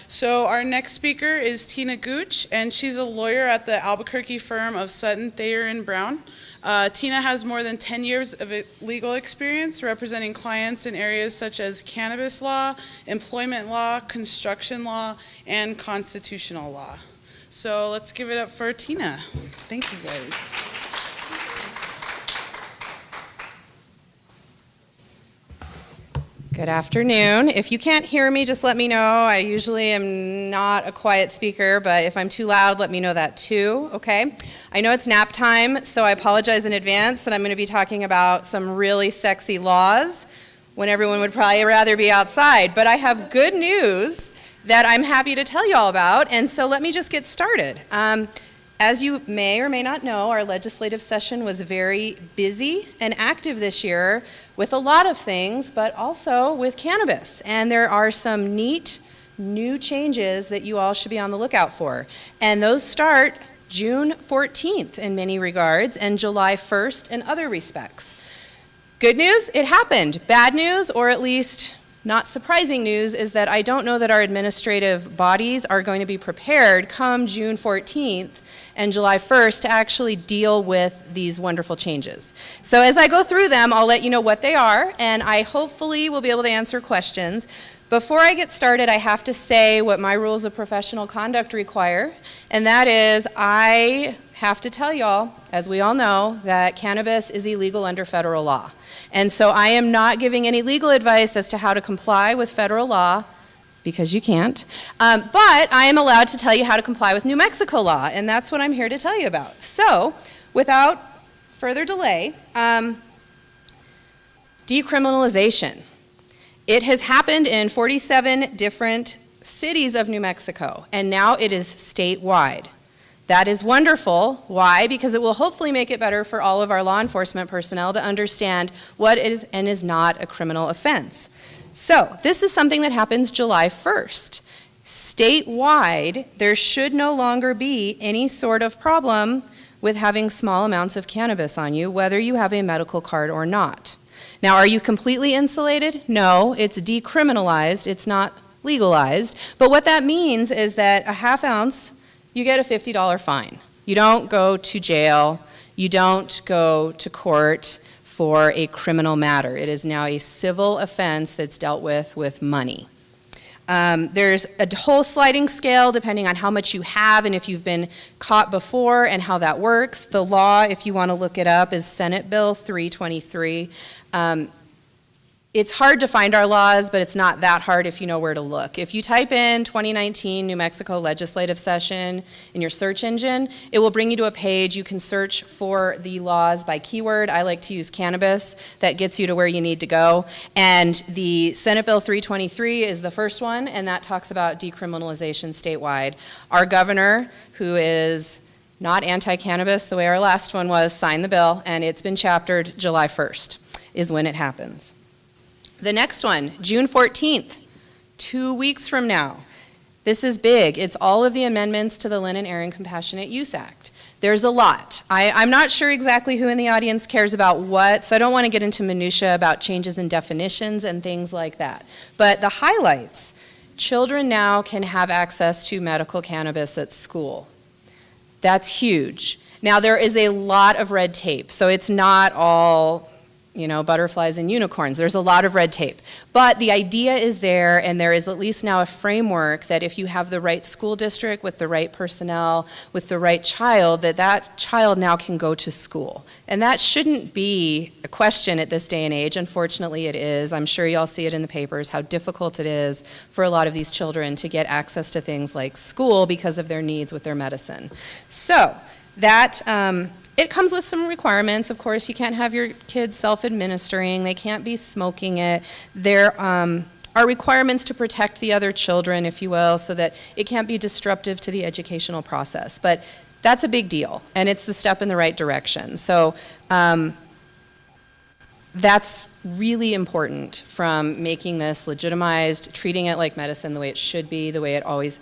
So our next speaker is Tina Gooch, and she's a lawyer at the Albuquerque firm of Sutton, Thayer, and Brown. Tina has more than 10 years of legal experience representing clients in areas such as cannabis law, employment law, construction law, and constitutional law. So let's give it up for Tina. Thank you, guys. Good afternoon. If you can't hear me, just let me know. I usually am not a quiet speaker, but if I'm too loud, let me know that too, okay? I know it's nap time, so I apologize in advance that I'm going to be talking about some really sexy laws when everyone would probably rather be outside. But I have good news that I'm happy to tell you all about, and so let me just get started. As you may or may not know, our legislative session was very busy and active this year with a lot of things, but also with cannabis. And there are some neat new changes that you all should be on the lookout for. And those start June 14th in many regards and July 1st in other respects. Good news, it happened. Bad news, or at least not surprising news, is that I don't know that our administrative bodies are going to be prepared come June 14th and July 1st to actually deal with these wonderful changes. So as I go through them, I'll let you know what they are, and I hopefully will be able to answer questions. Before I get started, I have to say what my rules of professional conduct require, and that is I have to tell y'all, as we all know, that cannabis is illegal under federal law. And so I am not giving any legal advice as to how to comply with federal law, because you can't. But I am allowed to tell you how to comply with New Mexico law, and that's what I'm here to tell you about. So, without further delay, decriminalization. It has happened in 47 different cities of New Mexico, and now it is statewide. That is wonderful. Why? Because it will hopefully make it better for all of our law enforcement personnel to understand what is and is not a criminal offense. So, this is something that happens July 1st. Statewide, there should no longer be any sort of problem with having small amounts of cannabis on you, whether you have a medical card or not. Now, are you completely insulated? No, it's decriminalized, it's not legalized. But what that means is that a half ounce, you get a $50 fine. You don't go to jail, you don't go to court for a criminal matter. It is now a civil offense that's dealt with money. There's a whole sliding scale depending on how much you have and if you've been caught before and how that works. The law, if you want to look it up, is Senate Bill 323. It's hard to find our laws, but it's not that hard if you know where to look. If you type in 2019 New Mexico legislative session in your search engine, it will bring you to a page. You can search for the laws by keyword. I like to use cannabis. That gets you to where you need to go. And the Senate Bill 323 is the first one, and that talks about decriminalization statewide. Our governor, who is not anti-cannabis the way our last one was, signed the bill, and it's been chaptered July 1st is when it happens. The next one, June 14th, 2 weeks from now. This is big. It's all of the amendments to the Lynn and Aaron Compassionate Use Act. There's a lot. I'm not sure exactly who in the audience cares about what, so I don't want to get into minutia about changes in definitions and things like that. But the highlights, children now can have access to medical cannabis at school. That's huge. Now, there is a lot of red tape, so it's not all butterflies and unicorns. There's a lot of red tape. But the idea is there, and there is at least now a framework that if you have the right school district with the right personnel, with the right child, that child now can go to school. And that shouldn't be a question at this day and age. Unfortunately, it is. I'm sure you all see it in the papers, how difficult it is for a lot of these children to get access to things like school because of their needs with their medicine. So, that it comes with some requirements. Of course, you can't have your kids self-administering. They can't be smoking it. There are requirements to protect the other children, if you will, so that it can't be disruptive to the educational process. But that's a big deal, and it's the step in the right direction. So that's really important from making this legitimized, treating it like medicine the way it should be, the way it always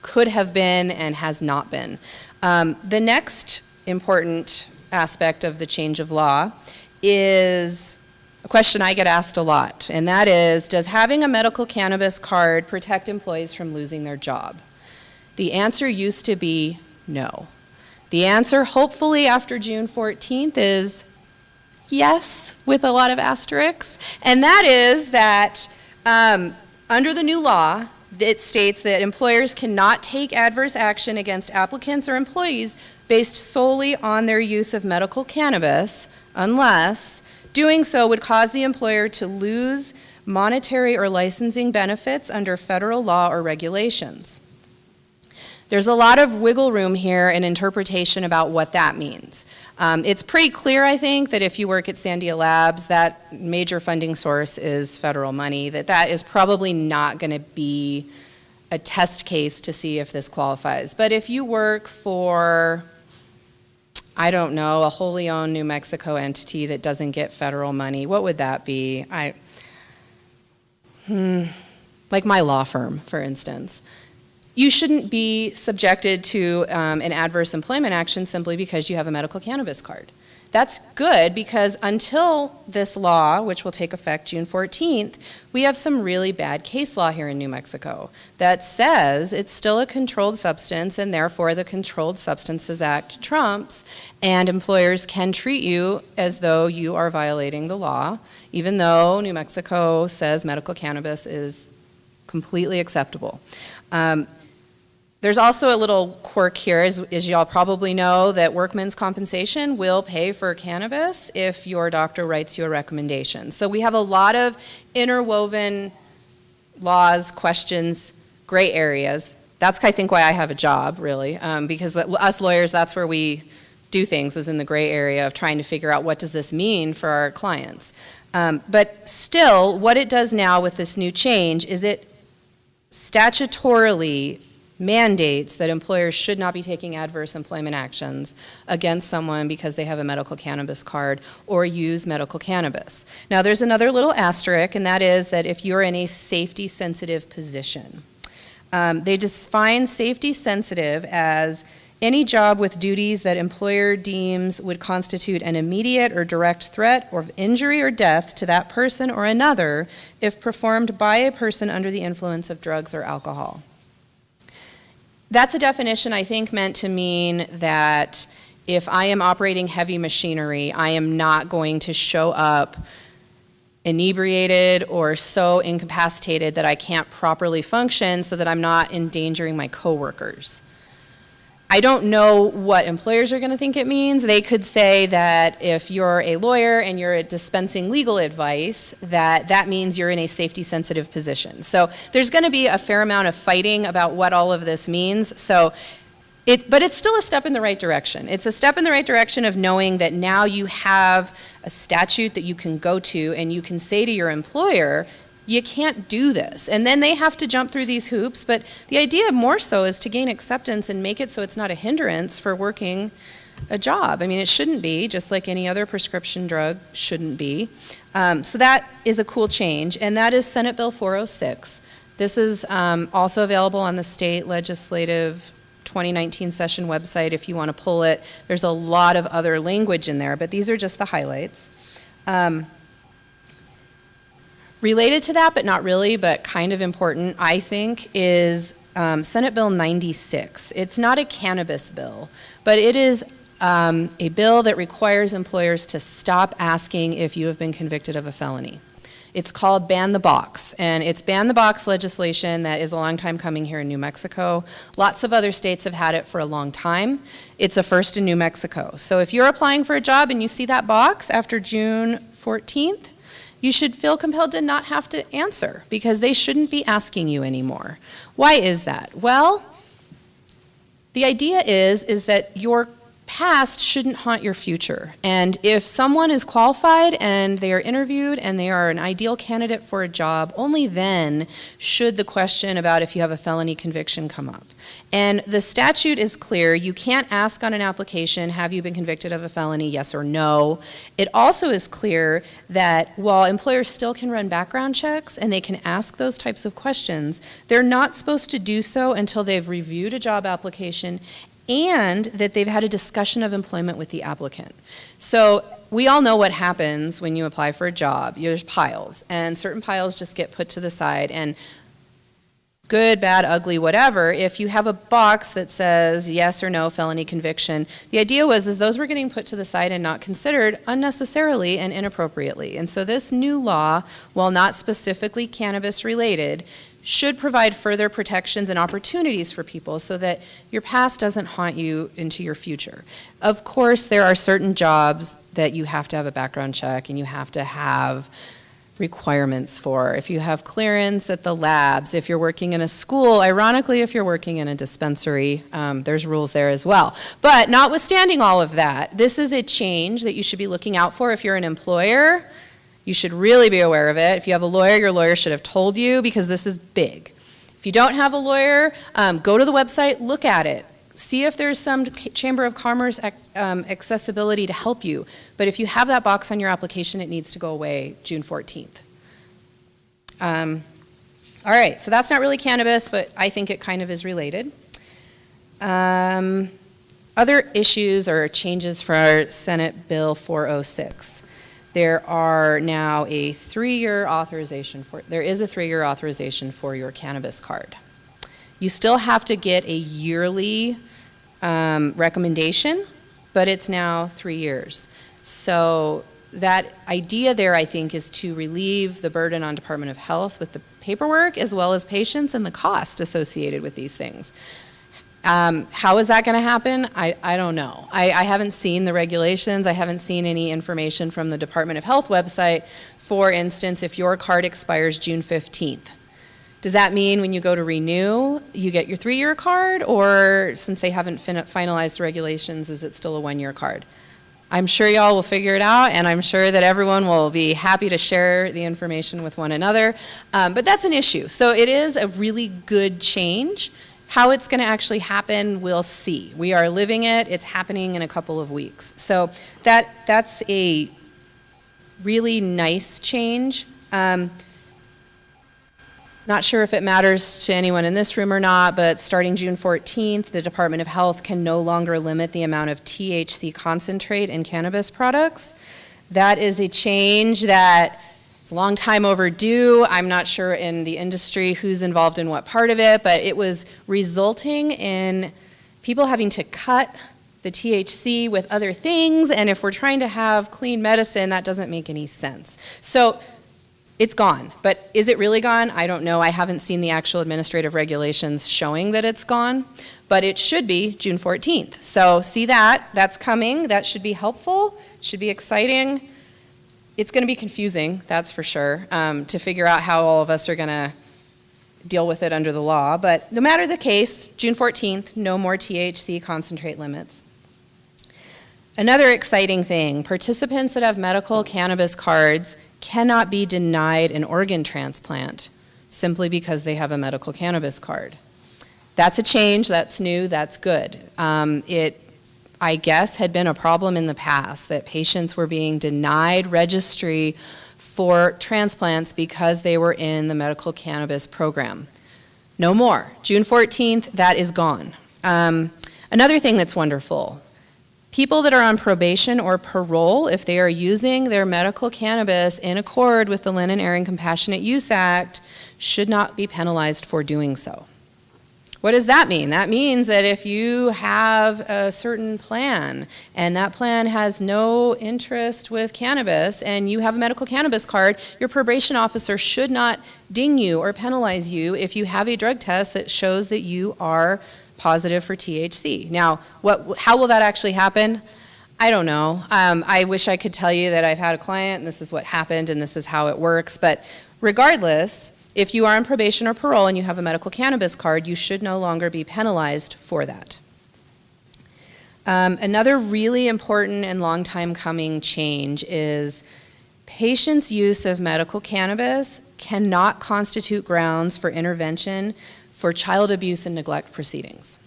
could have been and has not been. The next important aspect of the change of law is a question I get asked a lot, and that is, does having a medical cannabis card protect employees from losing their job? The answer used to be no. The answer, hopefully after June 14th, is yes, with a lot of asterisks, and that is that under the new law, it states that employers cannot take adverse action against applicants or employees based solely on their use of medical cannabis unless doing so would cause the employer to lose monetary or licensing benefits under federal law or regulations. There's a lot of wiggle room here in interpretation about what that means. It's pretty clear, I think, that if you work at Sandia Labs, that major funding source is federal money, that is probably not going to be a test case to see if this qualifies. But if you work for, I don't know, a wholly owned New Mexico entity that doesn't get federal money, what would that be? Like my law firm, for instance. You shouldn't be subjected to an adverse employment action simply because you have a medical cannabis card. That's good because until this law, which will take effect June 14th, we have some really bad case law here in New Mexico that says it's still a controlled substance and therefore the Controlled Substances Act trumps, and employers can treat you as though you are violating the law, even though New Mexico says medical cannabis is completely acceptable. There's also a little quirk here, as y'all probably know, that workman's compensation will pay for cannabis if your doctor writes you a recommendation. So we have a lot of interwoven laws, questions, gray areas. That's, I think, why I have a job, really, because us lawyers, that's where we do things, is in the gray area of trying to figure out what does this mean for our clients. But still, what it does now with this new change is it statutorily mandates that employers should not be taking adverse employment actions against someone because they have a medical cannabis card or use medical cannabis. Now there's another little asterisk, and that is that if you're in a safety sensitive position. They define safety sensitive as any job with duties that employer deems would constitute an immediate or direct threat of injury or death to that person or another if performed by a person under the influence of drugs or alcohol. That's a definition, I think, meant to mean that if I am operating heavy machinery, I am not going to show up inebriated or so incapacitated that I can't properly function so that I'm not endangering my coworkers. I don't know what employers are going to think it means. They could say that if you're a lawyer and you're dispensing legal advice, that means you're in a safety-sensitive position. So there's going to be a fair amount of fighting about what all of this means. But it's still a step in the right direction. It's a step in the right direction of knowing that now you have a statute that you can go to and you can say to your employer, you can't do this. And then they have to jump through these hoops. But the idea more so is to gain acceptance and make it so it's not a hindrance for working a job. I mean, it shouldn't be, just like any other prescription drug shouldn't be. So that is a cool change. And that is Senate Bill 406. This is also available on the state legislative 2019 session website if you want to pull it. There's a lot of other language in there, but these are just the highlights. Related to that, but not really, but kind of important, I think, is Senate Bill 96. It's not a cannabis bill, but it is a bill that requires employers to stop asking if you have been convicted of a felony. It's called Ban the Box, and it's Ban the Box legislation that is a long time coming here in New Mexico. Lots of other states have had it for a long time. It's a first in New Mexico. So if you're applying for a job and you see that box after June 14th, you should feel compelled to not have to answer because they shouldn't be asking you anymore. Why is that? Well, the idea is that your past shouldn't haunt your future. And if someone is qualified and they are interviewed and they are an ideal candidate for a job, only then should the question about if you have a felony conviction come up. And the statute is clear. You can't ask on an application, have you been convicted of a felony, yes or no. It also is clear that while employers still can run background checks and they can ask those types of questions, they're not supposed to do so until they've reviewed a job application and that they've had a discussion of employment with the applicant. So we all know what happens when you apply for a job. There's piles, and certain piles just get put to the side, and good, bad, ugly, whatever, if you have a box that says yes or no felony conviction, the idea was those were getting put to the side and not considered unnecessarily and inappropriately. And so this new law, while not specifically cannabis related, should provide further protections and opportunities for people so that your past doesn't haunt you into your future. Of course, there are certain jobs that you have to have a background check and you have to have requirements for. If you have clearance at the labs, if you're working in a school, ironically, if you're working in a dispensary, there's rules there as well. But notwithstanding all of that, this is a change that you should be looking out for. If you're an employer, you should really be aware of it. If you have a lawyer, your lawyer should have told you because this is big. If you don't have a lawyer, go to the website, look at it. See if there's some Chamber of Commerce accessibility to help you. But if you have that box on your application, it needs to go away June 14th. All right, so that's not really cannabis, but I think it kind of is related. Other issues or changes for Senate Bill 406. There are now a 3-year authorization there is a 3-year authorization for your cannabis card. You still have to get a yearly recommendation, but it's now 3 years. So that idea there, I think, is to relieve the burden on Department of Health with the paperwork as well as patients and the cost associated with these things. How is that going to happen? I don't know. I haven't seen the regulations. I haven't seen any information from the Department of Health website. For instance, if your card expires June 15th, does that mean when you go to renew, you get your 3-year card? Or since they haven't finalized the regulations, is it still a 1-year card? I'm sure y'all will figure it out, and I'm sure that everyone will be happy to share the information with one another. But that's an issue. So it is a really good change. How it's going to actually happen, we'll see. We are living it. It's happening in a couple of weeks. So that's a really nice change. Not sure if it matters to anyone in this room or not, but starting June 14th, the Department of Health can no longer limit the amount of THC concentrate in cannabis products. That is a change that is a long time overdue. I'm not sure in the industry who's involved in what part of it, but it was resulting in people having to cut the THC with other things, and if we're trying to have clean medicine, that doesn't make any sense. So it's gone, but is it really gone? I don't know. I haven't seen the actual administrative regulations showing that it's gone, but it should be June 14th. So see that, that's coming. That should be helpful, should be exciting. It's going to be confusing, that's for sure, to figure out how all of us are going to deal with it under the law. But no matter the case, June 14th, no more THC concentrate limits. Another exciting thing, participants that have medical cannabis cards cannot be denied an organ transplant simply because they have a medical cannabis card. That's a change, that's new, that's good. It, I guess, had been a problem in the past that patients were being denied registry for transplants because they were in the medical cannabis program. No more. June 14th, that is gone. Another thing that's wonderful, people that are on probation or parole, if they are using their medical cannabis in accord with the Lynn and Aaron Compassionate Use Act, should not be penalized for doing so. What does that mean? That means that if you have a certain plan and that plan has no interest with cannabis and you have a medical cannabis card, your probation officer should not ding you or penalize you if you have a drug test that shows that you are positive for THC. Now, how will that actually happen? I don't know. I wish I could tell you that I've had a client and this is what happened and this is how it works, but regardless, if you are on probation or parole and you have a medical cannabis card, you should no longer be penalized for that. Another really important and long time coming change is patients' use of medical cannabis cannot constitute grounds for intervention for child abuse and neglect proceedings.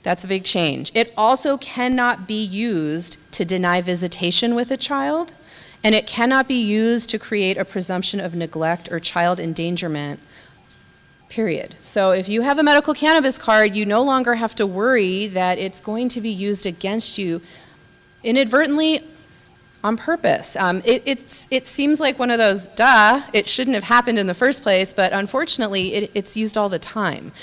That's a big change. It also cannot be used to deny visitation with a child, and it cannot be used to create a presumption of neglect or child endangerment, period. So if you have a medical cannabis card, you no longer have to worry that it's going to be used against you inadvertently on purpose. It seems like one of those, it shouldn't have happened in the first place, but unfortunately it's used all the time.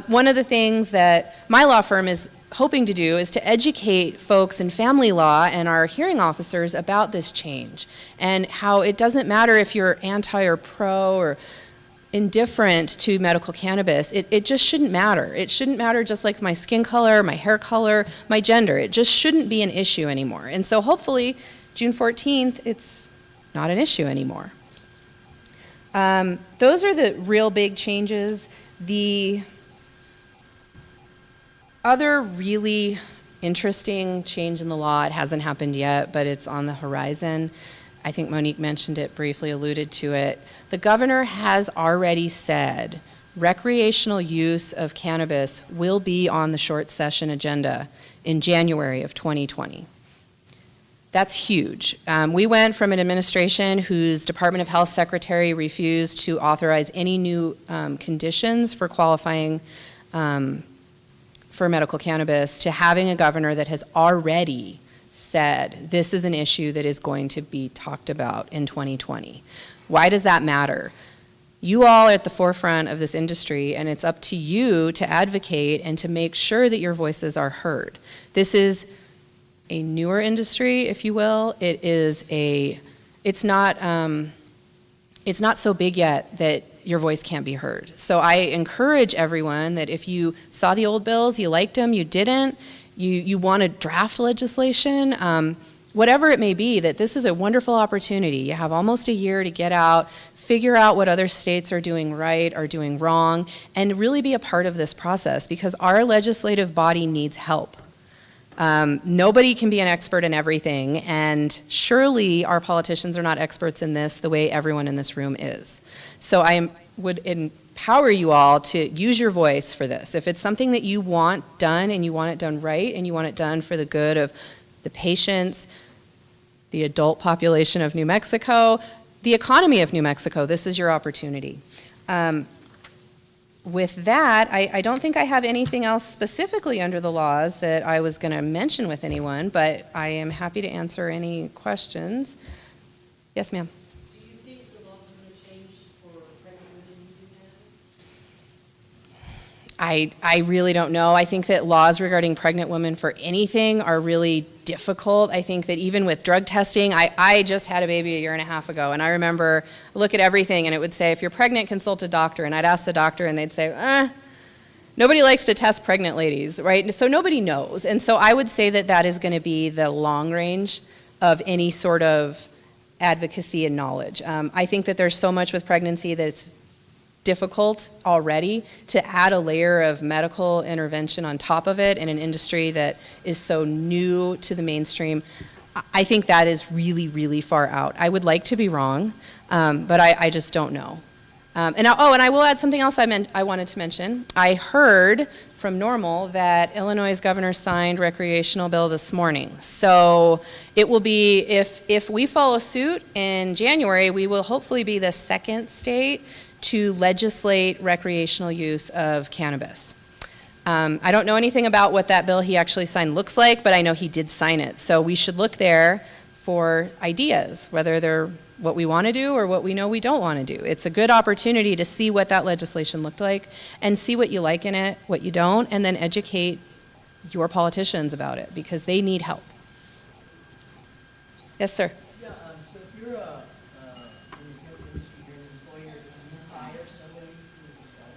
One of the things that my law firm is hoping to do is to educate folks in family law and our hearing officers about this change and how it doesn't matter if you're anti or pro or indifferent to medical cannabis. It just shouldn't matter. It shouldn't matter, just like my skin color, my hair color, my gender. It just shouldn't be an issue anymore. And so hopefully June 14th, it's not an issue anymore. Those are the real big changes. The other really interesting change in the law, it hasn't happened yet, but it's on the horizon. I think Monique mentioned it, briefly alluded to it. The governor has already said recreational use of cannabis will be on the short session agenda in January of 2020. That's huge. We went from an administration whose Department of Health secretary refused to authorize any new conditions for qualifying for medical cannabis to having a governor that has already said this is an issue that is going to be talked about in 2020. Why does that matter? You all are at the forefront of this industry, and it's up to you to advocate and to make sure that your voices are heard. This is a newer industry, if you will. It's not so big yet that your voice can't be heard. So I encourage everyone that if you saw the old bills, you liked them, you didn't, you want to draft legislation, whatever it may be, that this is a wonderful opportunity. You have almost a year to get out, figure out what other states are doing right, are doing wrong, and really be a part of this process, because our legislative body needs help. Nobody can be an expert in everything, and surely our politicians are not experts in this the way everyone in this room is. So I would empower you all to use your voice for this. If it's something that you want done and you want it done right and you want it done for the good of the patients, the adult population of New Mexico, the economy of New Mexico, this is your opportunity. With that, I don't think I have anything else specifically under the laws that I was going to mention with anyone, but I am happy to answer any questions. Yes, ma'am. Do you think the laws are going to change for pregnant women using cannabis? I really don't know. I think that laws regarding pregnant women for anything are really difficult. I think that even with drug testing, I just had a baby a year and a half ago, and I remember I look at everything and it would say, if you're pregnant, consult a doctor. And I'd ask the doctor and they'd say, nobody likes to test pregnant ladies, right? So nobody knows. And so I would say that that is going to be the long range of any sort of advocacy and knowledge. I think that there's so much with pregnancy that it's difficult already to add a layer of medical intervention on top of it in an industry that is so new to the mainstream. I think that is really, really far out. I would like to be wrong, but I just don't know. And I will add something else I wanted to mention. I heard from Normal that Illinois' governor signed recreational bill this morning. So it will be, if we follow suit in January, we will hopefully be the second state to legislate recreational use of cannabis. I don't know anything about what that bill he actually signed looks like, but I know he did sign it. So we should look there for ideas, whether they're what we want to do or what we know we don't want to do. It's a good opportunity to see what that legislation looked like and see what you like in it, what you don't, and then educate your politicians about it, because they need help. Yes, sir. Yeah, so if you're in the hemp industry, you're an employer, can you hire somebody who's an adult?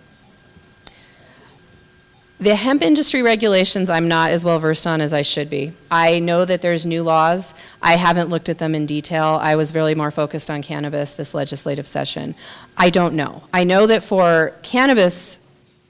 The hemp industry regulations I'm not as well versed on as I should be. I know that there's new laws. I haven't looked at them in detail. I was really more focused on cannabis this legislative session. I don't know. I know that for cannabis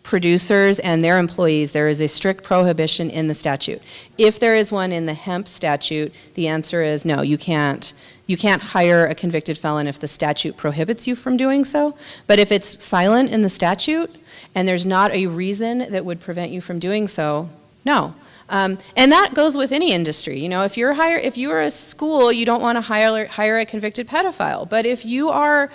producers and their employees, there is a strict prohibition in the statute. If there is one in the hemp statute, the answer is no, you can't. You can't hire a convicted felon if the statute prohibits you from doing so. But if it's silent in the statute and there's not a reason that would prevent you from doing so, no. And that goes with any industry. You know, if you're a school, you don't want to hire a convicted pedophile. But if you are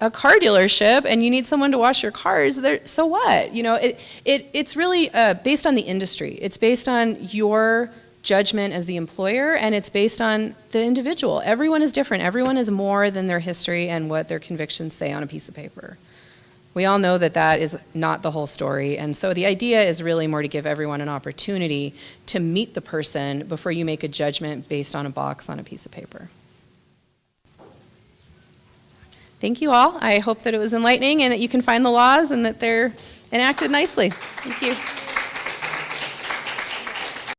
a car dealership and you need someone to wash your cars, so what? You know, it's really based on the industry. It's based on your judgment as the employer, and it's based on the individual. Everyone is different. Everyone is more than their history and what their convictions say on a piece of paper. We all know that that is not the whole story, and so the idea is really more to give everyone an opportunity to meet the person before you make a judgment based on a box on a piece of paper. Thank you all. I hope that it was enlightening and that you can find the laws and that they're enacted nicely. Thank you.